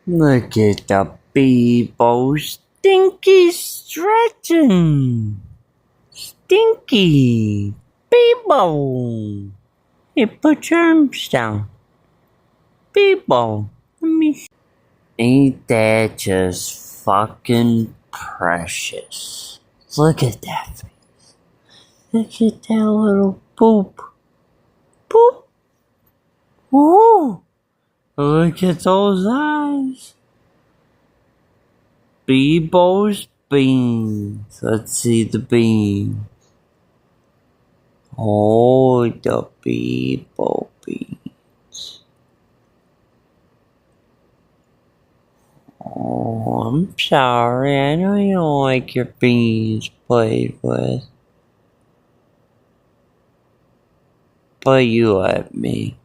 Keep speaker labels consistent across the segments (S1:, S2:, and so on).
S1: Look at the beebo stinky stretching. Stinky beebo. Hey, put your arms down. Beebo. Let me see. Ain't that just fucking precious? Look at that face. Look at that little boop. Boop. Ooh. Look at those eyes. Beebo's beans. Let's see the bean. Oh, the beebo beans. Oh, I'm sorry. I know you don't like your beans played with. But you let me.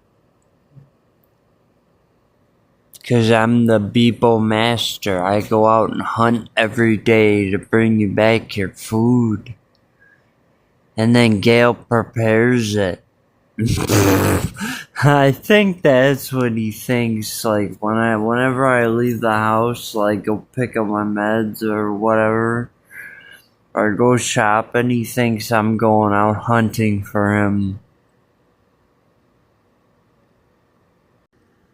S1: 'Cause I'm the beebo master. I go out and hunt every day to bring you back your food. And then Gail prepares it. I think that's what he thinks, like, whenever I leave the house, like, go pick up my meds or whatever, or go shopping, he thinks I'm going out hunting for him.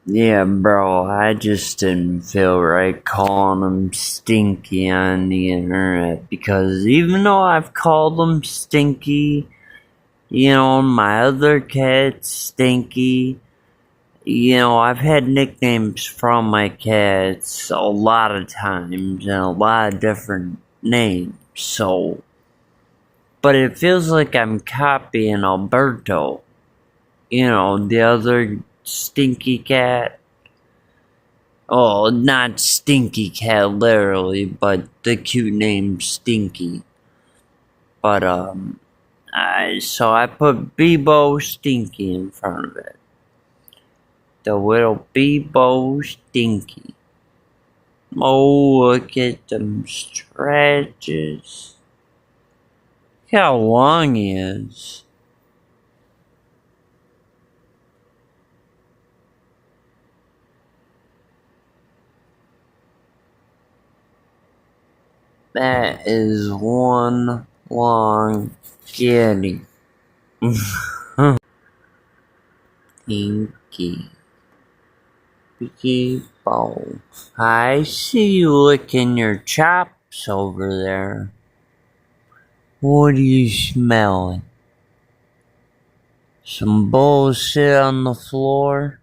S1: Yeah, bro, I just didn't feel right calling him stinky on the internet, because even though I've called him stinky, you know, my other cat's stinky, you know, I've had nicknames from my cats a lot of times and a lot of different names, so, but it feels like I'm copying Alberto, you know, the other stinky cat. Oh, not stinky cat literally, but the cute name Stinky. But, so I put beebo Stinky in front of it. The little beebo Stinky. Oh, look at them stretches. Look how long he is. That is one long kitty. Stinky. Beebo. I see you licking your chops over there. What are you smelling? Some bullshit on the floor?